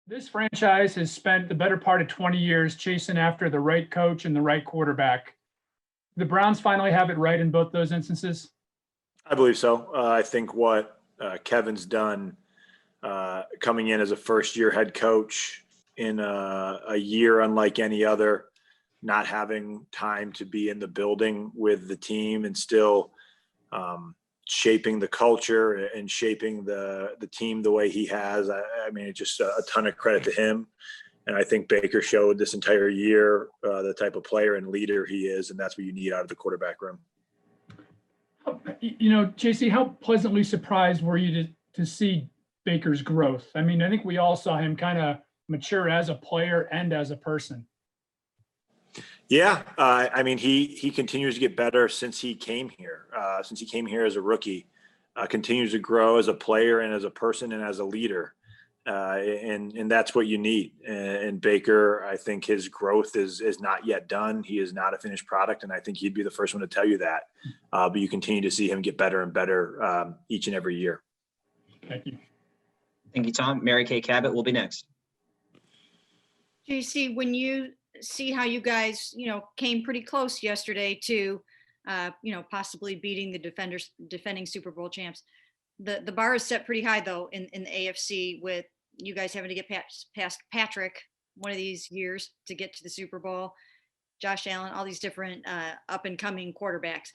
This franchise has spent the better part of 20 years chasing after the right coach and the right quarterback. The Browns finally have it right in both those instances. I believe so. I think what Kevin's done coming in as a first-year head coach in a year unlike any other, not having time to be in the building with the team and still shaping the culture and shaping the team the way he has. I mean, it's just a ton of credit to him. And I think Baker showed this entire year the type of player and leader he is, and that's what you need out of the quarterback room. You know, JC, how pleasantly surprised were you to see Baker's growth? I mean, I think we all saw him kind of mature as a player and as a person. Yeah, I mean, he continues to get better since he came here. Since he came here as a rookie, continues to grow as a player and as a person and as a leader, and that's what you need. And Baker, I think his growth is not yet done. He is not a finished product, and I think he'd be the first one to tell you that. But you continue to see him get better and better each and every year. Thank you. Thank you, Tom. Mary Kay Cabot will be next. JC, when you see how you guys, came pretty close yesterday to, possibly beating the defending Super Bowl champs. The bar is set pretty high though in the AFC, with you guys having to get past Patrick one of these years to get to the Super Bowl, Josh Allen, all these different up and coming quarterbacks.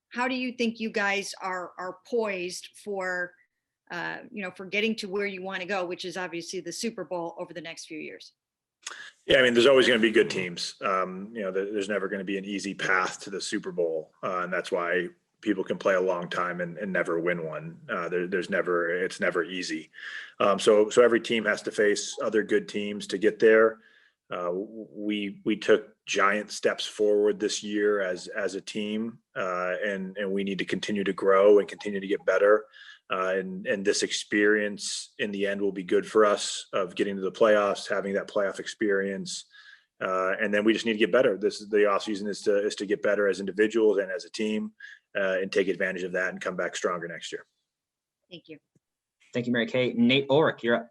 How do you think you guys are poised for, for getting to where you want to go, which is obviously the Super Bowl over the next few years? Yeah, I mean, there's always going to be good teams. There's never going to be an easy path to the Super Bowl, and that's why people can play a long time and never win one. It's never easy. So every team has to face other good teams to get there. We took giant steps forward this year as a team, and we need to continue to grow and continue to get better. And this experience in the end will be good for us of getting to the playoffs, having that playoff experience. And then we just need to get better. The off season is to get better as individuals and as a team, and take advantage of that and come back stronger next year. Thank you. Thank you, Mary Kay. Nate Ulrich, you're up.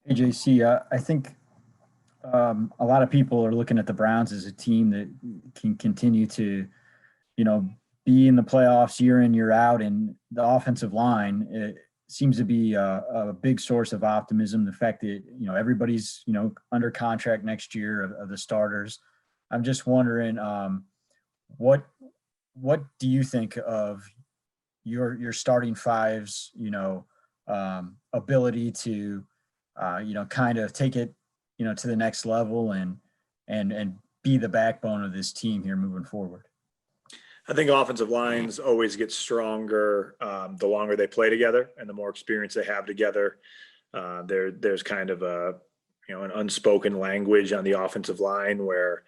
Hey, JC, I think a lot of people are looking at the Browns as a team that can continue to, be in the playoffs year in, year out. And the offensive line, it seems to be a big source of optimism. The fact that, everybody's, under contract next year of the starters. I'm just wondering, what do you think of your starting five's, ability to, kind of take it, to the next level and be the backbone of this team here moving forward? I think offensive lines always get stronger the longer they play together and the more experience they have together. There's kind of an unspoken language on the offensive line where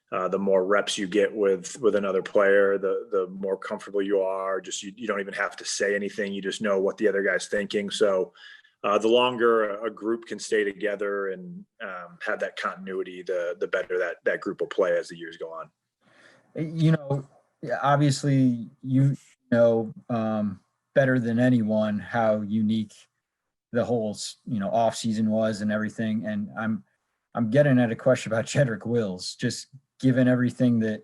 the more reps you get with another player, the more comfortable you are. Just you don't even have to say anything. You just know what the other guy's thinking. So the longer a group can stay together and have that continuity, the better that group will play as the years go on. Obviously, better than anyone how unique the whole, off season was and everything. And I'm getting at a question about Jedrick Wills, just given everything that,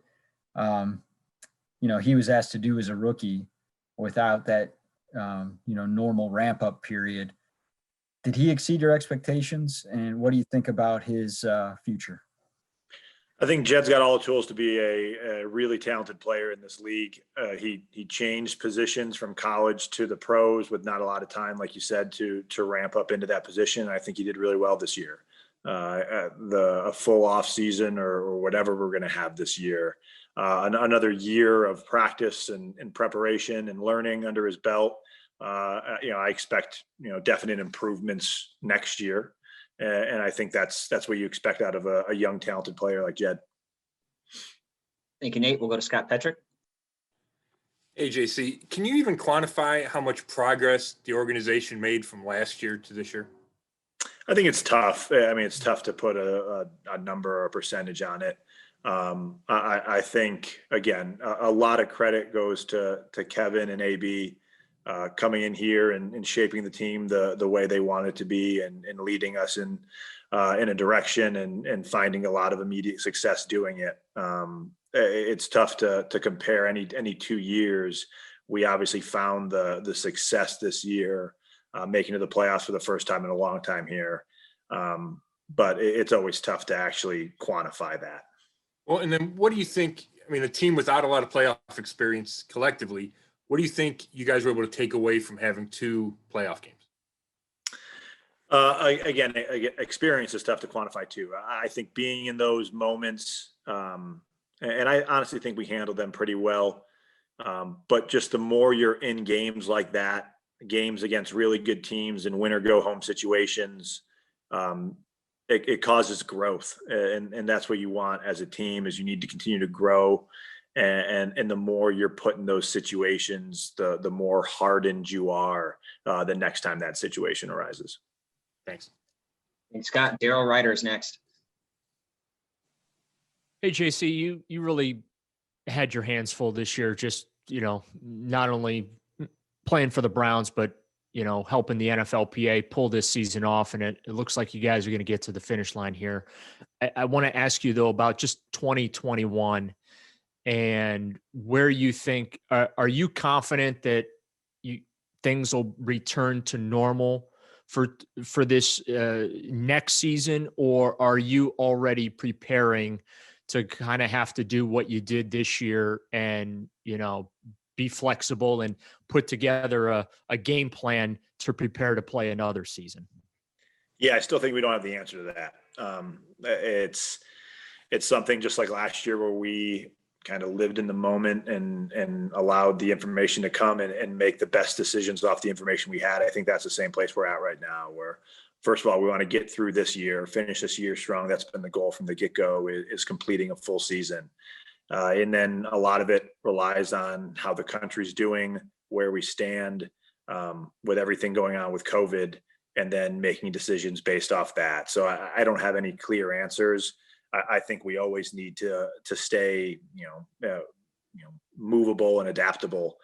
he was asked to do as a rookie without that, normal ramp up period. Did he exceed your expectations? And what do you think about his future? I think Jed's got all the tools to be a really talented player in this league. He changed positions from college to the pros with not a lot of time, like you said, to ramp up into that position. I think he did really well this year. A full off season or whatever we're going to have this year, another year of practice and preparation and learning under his belt. I expect definite improvements next year. And I think that's what you expect out of a young, talented player like Jed. Thank you, Nate. We'll go to Scott Petrick. Hey, JC, can you even quantify how much progress the organization made from last year to this year? I think it's tough. I mean, it's tough to put a number or a percentage on it. I think, again, a lot of credit goes to Kevin and AB coming in here and shaping the team the way they want it to be, and leading us in a direction, and finding a lot of immediate success doing it. It's tough to compare any 2 years. We obviously found the success this year, making it to the playoffs for the first time in a long time here. But it's always tough to actually quantify that. Well, and then what do you think? I mean, a team without a lot of playoff experience collectively, what do you think you guys were able to take away from having 2 playoff games? Again, experience is tough to quantify too. I think being in those moments, and I honestly think we handled them pretty well. But just the more you're in games like that, games against really good teams and win or go home situations, it causes growth, and that's what you want as a team. Is you need to continue to grow, and the more you're put in those situations, the more hardened you are the next time that situation arises. Thanks. Thanks, Scott. Daryl Ryder is next. Hey, JC, you really had your hands full this year, just, not only playing for the Browns, but, helping the NFLPA pull this season off. And it looks like you guys are going to get to the finish line here. I want to ask you, though, about just 2021 and where you think, are you confident that things will return to normal for this next season, or are you already preparing to kind of have to do what you did this year and, be flexible and put together a game plan to prepare to play another season? Yeah, I still think we don't have the answer to that. It's something just like last year where we kind of lived in the moment and allowed the information to come and make the best decisions off the information we had. I think that's the same place we're at right now, where first of all, we want to get through this year, finish this year strong. That's been the goal from the get-go, is completing a full season. And then a lot of it relies on how the country's doing, where we stand with everything going on with COVID, and then making decisions based off that. So I don't have any clear answers. I think we always need to stay, movable and adaptable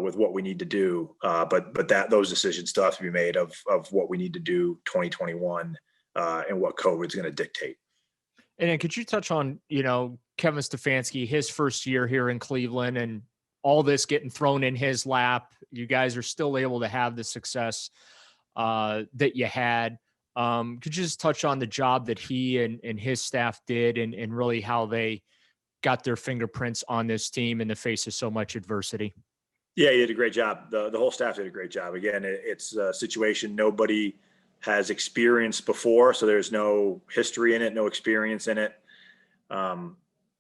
with what we need to do. But those decisions still have to be made of what we need to do 2021 and what COVID's going to dictate. And then could you touch on, Kevin Stefanski, his first year here in Cleveland, and all this getting thrown in his lap? You guys are still able to have the success that you had. Could you just touch on the job that he and his staff did, and really how they got their fingerprints on this team in the face of so much adversity? Yeah, he did a great job. The whole staff did a great job. Again, it's a situation nobody has experienced before, so there's no history in it, no experience in it.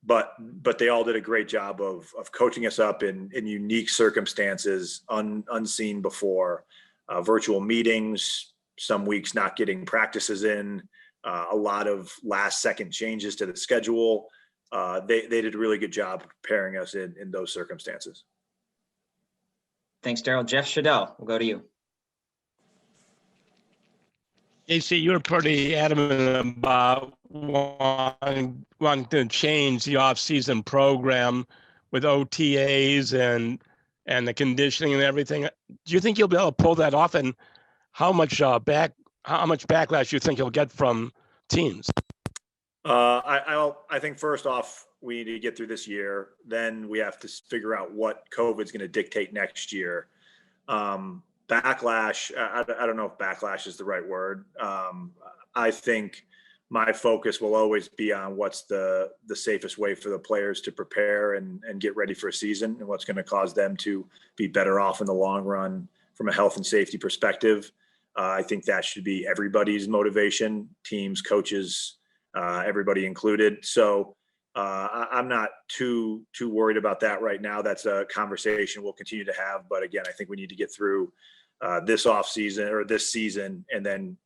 But they all did a great job of coaching us up in unique circumstances, unseen before. Virtual meetings, some weeks not getting practices in, a lot of last second changes to the schedule. They did a really good job preparing us in those circumstances. Thanks, Daryl. Jeff Shadell, we'll go to you. AC, you were pretty adamant about wanting to change the off-season program with OTAs and the conditioning and everything. Do you think you'll be able to pull that off? And how much backlash do you think you'll get from teams? I think first off, we need to get through this year. Then we have to figure out what COVID's going to dictate next year. Backlash, I don't know if backlash is the right word. I think my focus will always be on what's the safest way for the players to prepare and get ready for a season, and what's going to cause them to be better off in the long run from a health and safety perspective. I think that should be everybody's motivation, teams, coaches, everybody included. So I'm not too worried about that right now. That's a conversation we'll continue to have. But again, I think we need to get through this off season or this season, and then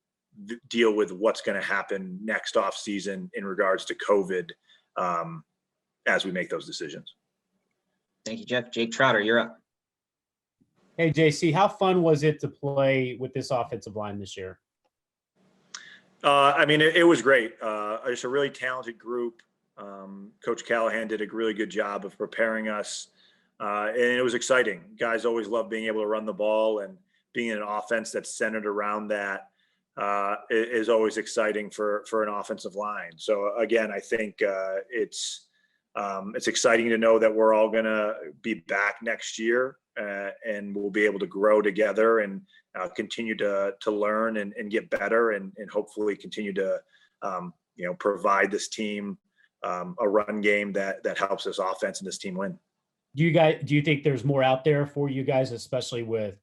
deal with what's going to happen next off season in regards to COVID as we make those decisions. Thank you, Jeff. Jake Trotter, you're up. Hey, JC, how fun was it to play with this offensive line this year? It was great. It's a really talented group. Coach Callahan did a really good job of preparing us And it was exciting. Guys always love being able to run the ball, and being in an offense that's centered around that is always exciting for an offensive line. So again, I think it's exciting to know that we're all going to be back next year, and we'll be able to grow together and continue to learn and get better, and hopefully continue to provide this team a run game that helps this offense and this team win. Do you think there's more out there for you guys, especially with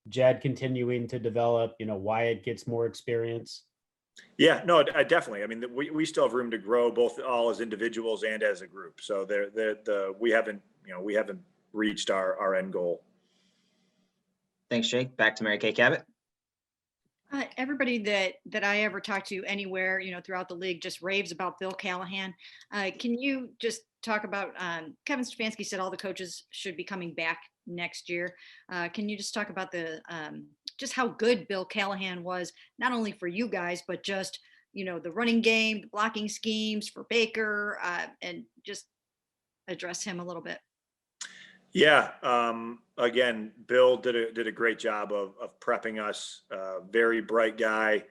Jed continuing to develop, Wyatt gets more experience? Yeah, no, I definitely. I mean, we still have room to grow, both all as individuals and as a group. So we haven't reached our end goal. Thanks, Jake. Back to Mary Kay Cabot. Everybody that I ever talk to anywhere, throughout the league just raves about Bill Callahan. Can you just talk about, Kevin Stefanski said all the coaches should be coming back next year. Can you just talk about just how good Bill Callahan was, not only for you guys, but just, the running game, the blocking schemes for Baker, and just address him a little bit? Yeah. Again, Bill did a great job of prepping us. Very bright guy,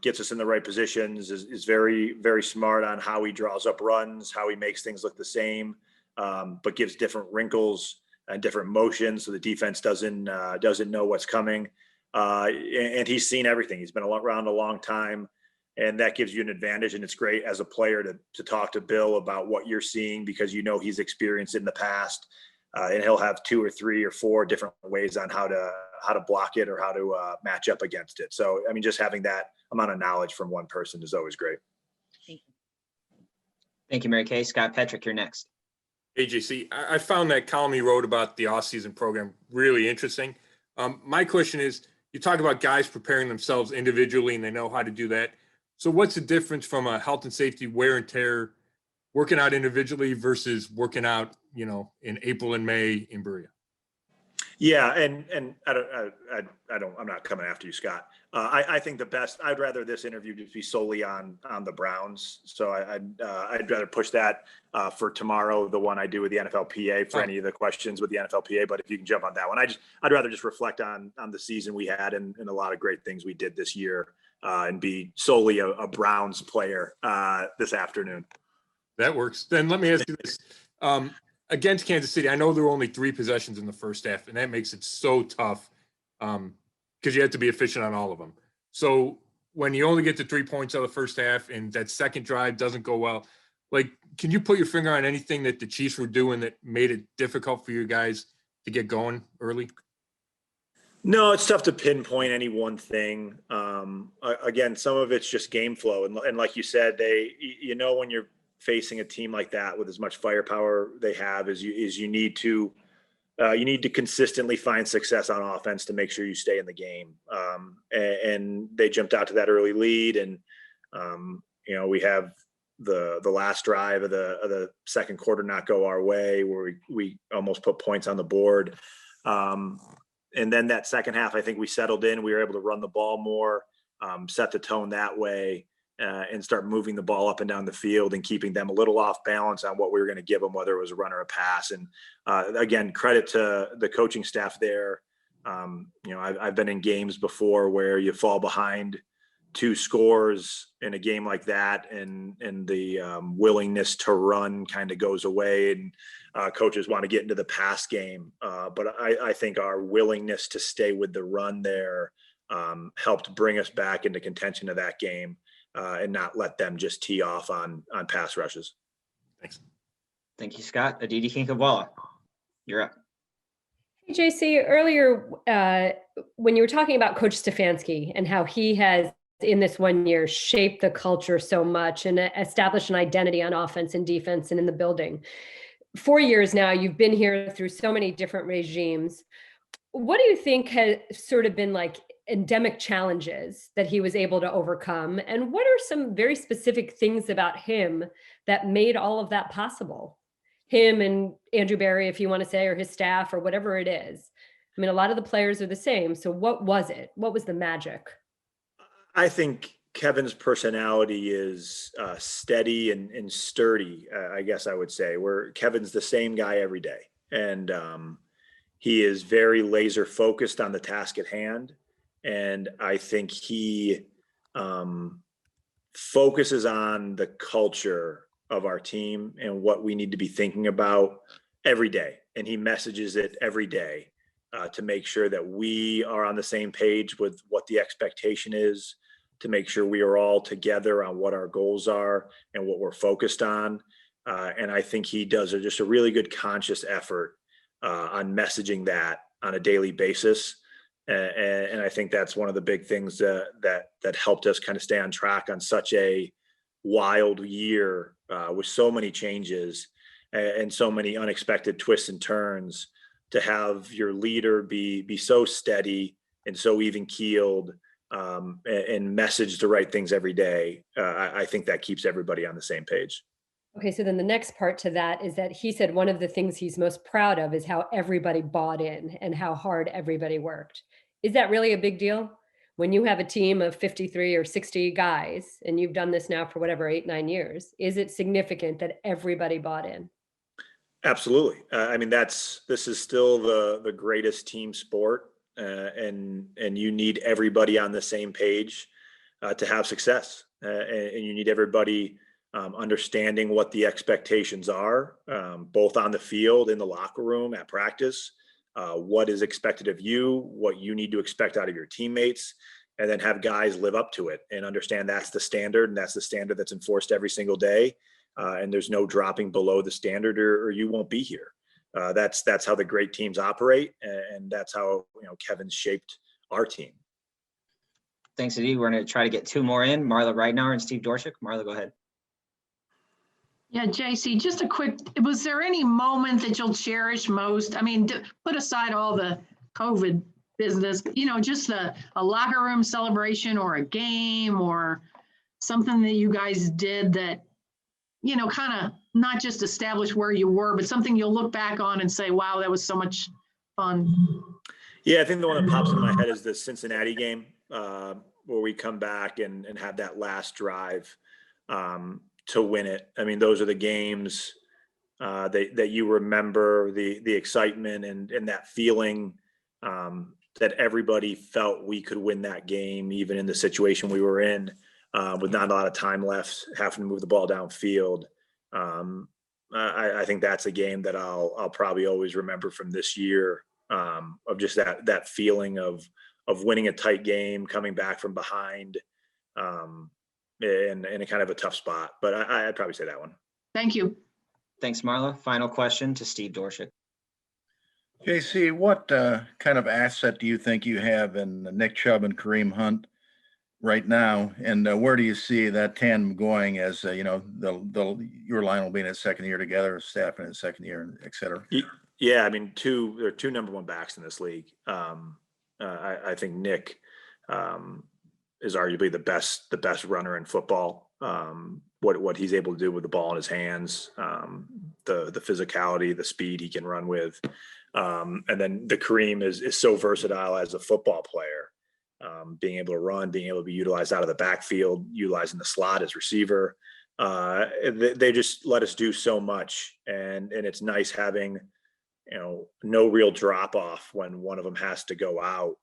gets us in the right positions, is very, very smart on how he draws up runs, how he makes things look the same, but gives different wrinkles and different motions so the defense doesn't know what's coming. And he's seen everything. He's been around a long time, and that gives you an advantage. And it's great as a player to talk to Bill about what you're seeing, because he's experienced in the past. And he'll have 2 or 3 or 4 different ways on how to block it or how to match up against it. So, I mean, just having that amount of knowledge from one person is always great. Thank you. Thank you, Mary Kay. Scott Petrick, you're next. Hey, JC, I found that column you wrote about the off-season program really interesting. My question is, you talk about guys preparing themselves individually and they know how to do that. So what's the difference from a health and safety wear and tear, working out individually versus working out, in April and May in Berea? Yeah, and I'm not coming after you, Scott. I think I'd rather this interview just be solely on the Browns. So I'd rather push that for tomorrow, the one I do with the NFLPA, for any of the questions with the NFLPA. But if you can jump on that one, I'd rather just reflect on the season we had and a lot of great things we did this year, and be solely a Browns player this afternoon. That works. Then let me ask you this. Against Kansas City, I know there were only 3 possessions in the first half, and that makes it so tough because you have to be efficient on all of them. So when you only get to 3 points out of the first half and that second drive doesn't go well, can you put your finger on anything that the Chiefs were doing that made it difficult for you guys to get going early? No, it's tough to pinpoint any one thing. Again, some of it's just game flow. And like you said, when you're facing a team like that with as much firepower they have, you need to consistently find success on offense to make sure you stay in the game. And they jumped out to that early lead, and we have the last drive of the second quarter not go our way, where we almost put points on the board. And then that second half, I think we settled in. We were able to run the ball more, set the tone that way. And start moving the ball up and down the field and keeping them a little off balance on what we were going to give them, whether it was a run or a pass. And again, credit to the coaching staff there. I've been in games before where you fall behind 2 scores in a game like that, and the willingness to run kind of goes away, and coaches want to get into the pass game. But I think our willingness to stay with the run there helped bring us back into contention of that game. And not let them just tee off on pass rushes. Thanks. Thank you, Scott. Aditi Kinkhabwala, you're up. Hey, JC, earlier when you were talking about Coach Stefanski and how he has, in this 1 year, shaped the culture so much and established an identity on offense and defense and in the building. 4 years now, you've been here through so many different regimes. What do you think has sort of been endemic challenges that he was able to overcome? And what are some very specific things about him that made all of that possible? Him and Andrew Berry, if you want to say, or his staff, or whatever it is. I mean, a lot of the players are the same. So what was it? What was the magic? I think Kevin's personality is steady and sturdy, I guess I would say, where Kevin's the same guy every day. and he is very laser focused on the task at hand. And I think he focuses on the culture of our team and what we need to be thinking about every day. And he messages it every day to make sure that we are on the same page with what the expectation is, to make sure we are all together on what our goals are and what we're focused on. And I think he does just a really good conscious effort on messaging that on a daily basis. And I think that's one of the big things that helped us kind of stay on track on such a wild year with so many changes and so many unexpected twists and turns. To have your leader be so steady and so even keeled and message the right things every day, I think that keeps everybody on the same page. Okay, so then the next part to that is that he said one of the things he's most proud of is how everybody bought in and how hard everybody worked. Is that really a big deal? When you have a team of 53 or 60 guys, and you've done this now for whatever, 8, 9 years, is it significant that everybody bought in? Absolutely. I mean, this is still the greatest team sport, and you need everybody on the same page to have success, and you need everybody understanding what the expectations are, both on the field, in the locker room, at practice, what is expected of you, what you need to expect out of your teammates, and then have guys live up to it and understand that's the standard, and that's the standard that's enforced every single day. And there's no dropping below the standard, or you won't be here. That's how the great teams operate, and that's how Kevin's shaped our team. Thanks, Eddie. We're going to try to get 2 more in. Marla Reitnauer and Steve Dorshik. Marla, go ahead. Yeah, JC, just a quick, was there any moment that you'll cherish most? I mean, put aside all the COVID business, just a locker room celebration or a game or something that you guys did that, kind of not just establish where you were, but something you'll look back on and say, wow, that was so much fun. Yeah, I think the one that pops in my head is the Cincinnati game, where we come back and have that last drive to win it. I mean, those are the games that you remember, the excitement and that feeling that everybody felt we could win that game, even in the situation we were in. With not a lot of time left, having to move the ball downfield. I think that's a game that I'll probably always remember from this year, of just that feeling of winning a tight game, coming back from behind, in a kind of a tough spot. But I'd probably say that one. Thank you. Thanks, Marla. Final question to Steve Dorshik. JC, what kind of asset do you think you have in Nick Chubb and Kareem Hunt right now, and where do you see that tandem going as your line will be in its second year together, staff in its second year, et cetera? Yeah, I mean, there are 2 number 1 backs in this league. I think Nick is arguably the best runner in football. What he's able to do with the ball in his hands, the physicality, the speed he can run with, and then the Kareem is so versatile as a football player. Being able to run, being able to be utilized out of the backfield, utilizing the slot as receiver. They just let us do so much. And it's nice having, no real drop off when one of them has to go out,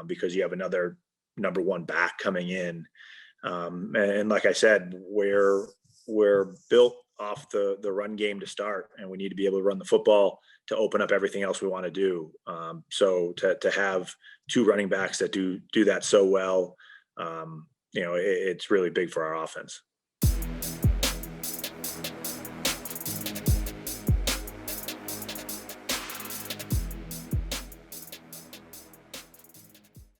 because you have another number 1 back coming in. And like I said, we're built off the run game to start, and we need to be able to run the football to open up everything else we want to do. So to have 2 running backs that do that so well, it's really big for our offense.